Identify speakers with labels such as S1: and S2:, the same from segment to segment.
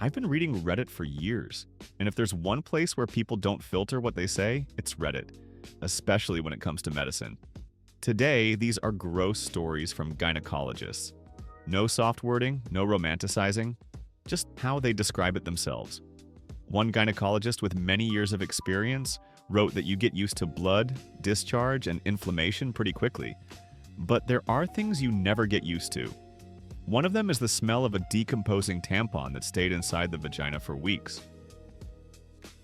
S1: I've been reading Reddit for years, and if there's one place where people don't filter what they say, it's Reddit, especially when it comes to medicine. Today, these are gross stories from gynecologists. No soft wording, no romanticizing, just how they describe it themselves. One gynecologist with many years of experience wrote that you get used to blood, discharge, and inflammation pretty quickly. But there are things you never get used to. One of them is the smell of a decomposing tampon that stayed inside the vagina for weeks.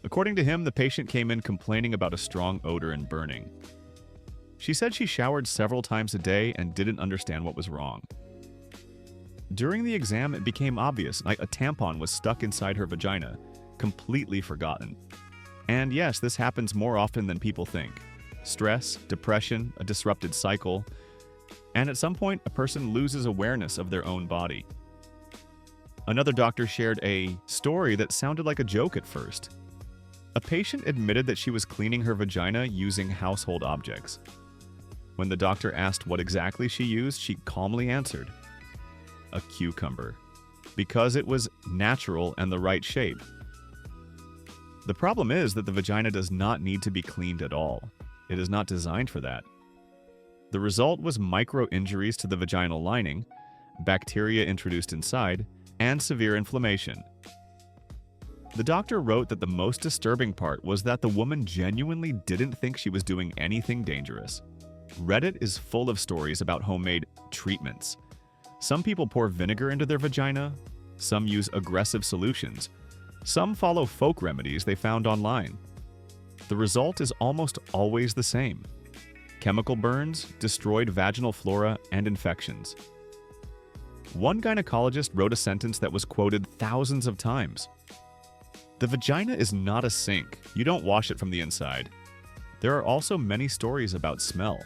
S1: According to him, the patient came in complaining about a strong odor and burning. She said she showered several times a day and didn't understand what was wrong. During the exam, it became obvious, like a tampon was stuck inside her vagina, completely forgotten. And yes, this happens more often than people think. Stress, depression, a disrupted cycle, and at some point, a person loses awareness of their own body. Another doctor shared a story that sounded like a joke at first. A patient admitted that she was cleaning her vagina using household objects. When the doctor asked what exactly she used, she calmly answered, "A cucumber," because it was natural and the right shape. The problem is that the vagina does not need to be cleaned at all. It is not designed for that. The result was micro-injuries to the vaginal lining, bacteria introduced inside, and severe inflammation. The doctor wrote that the most disturbing part was that the woman genuinely didn't think she was doing anything dangerous. Reddit is full of stories about homemade treatments. Some people pour vinegar into their vagina, some use aggressive solutions, some follow folk remedies they found online. The result is almost always the same: chemical burns, destroyed vaginal flora, and infections. One gynecologist wrote a sentence that was quoted thousands of times. "The vagina is not a sink. You don't wash it from the inside." There are also many stories about smell.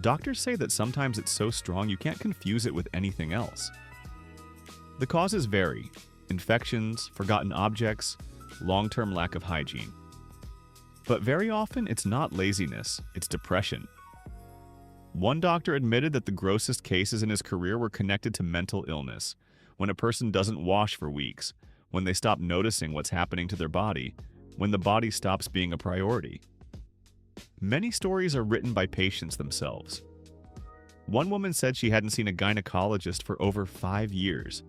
S1: Doctors say that sometimes it's so strong you can't confuse it with anything else. The causes vary: infections, forgotten objects, long-term lack of hygiene. But very often, it's not laziness, it's depression. One doctor admitted that the grossest cases in his career were connected to mental illness, when a person doesn't wash for weeks, when they stop noticing what's happening to their body, when the body stops being a priority. Many stories are written by patients themselves. One woman said she hadn't seen a gynecologist for over 5 years.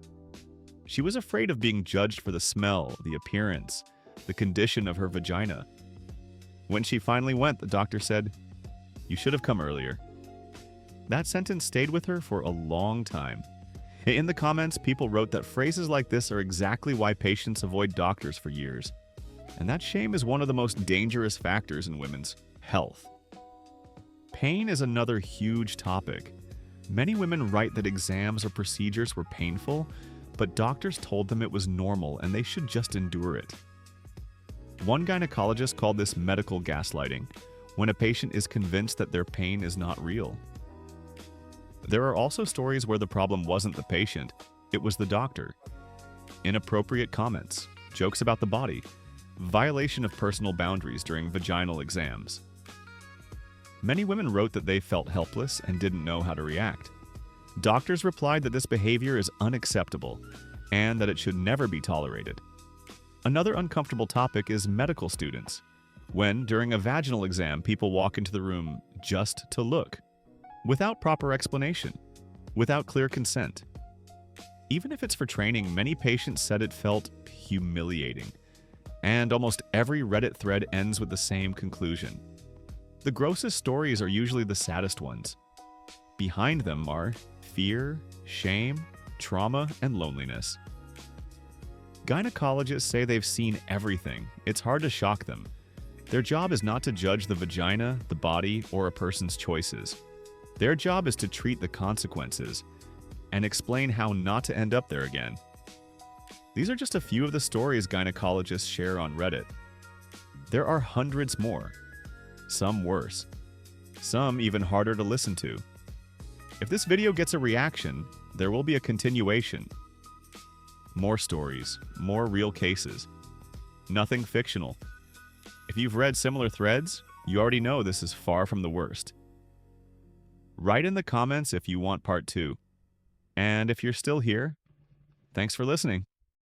S1: She was afraid of being judged for the smell, the appearance, the condition of her vagina. When she finally went, the doctor said, "You should have come earlier." That sentence stayed with her for a long time. In the comments, people wrote that phrases like this are exactly why patients avoid doctors for years. And that shame is one of the most dangerous factors in women's health. Pain is another huge topic. Many women write that exams or procedures were painful, but doctors told them it was normal and they should just endure it. One gynecologist called this medical gaslighting, when a patient is convinced that their pain is not real. There are also stories where the problem wasn't the patient, it was the doctor. Inappropriate comments, jokes about the body, violation of personal boundaries during vaginal exams. Many women wrote that they felt helpless and didn't know how to react. Doctors replied that this behavior is unacceptable and that it should never be tolerated. Another uncomfortable topic is medical students, when, during a vaginal exam, people walk into the room just to look, without proper explanation, without clear consent. Even if it's for training, many patients said it felt humiliating, and almost every Reddit thread ends with the same conclusion. The grossest stories are usually the saddest ones. Behind them are fear, shame, trauma, and loneliness. Gynecologists say they've seen everything. It's hard to shock them. Their job is not to judge the vagina, the body, or a person's choices. Their job is to treat the consequences and explain how not to end up there again. These are just a few of the stories gynecologists share on Reddit. There are hundreds more, some worse, some even harder to listen to. If this video gets a reaction, there will be a continuation. More stories, more real cases. Nothing fictional. If you've read similar threads, you already know this is far from the worst. Write in the comments if you want part 2. And if you're still here, thanks for listening.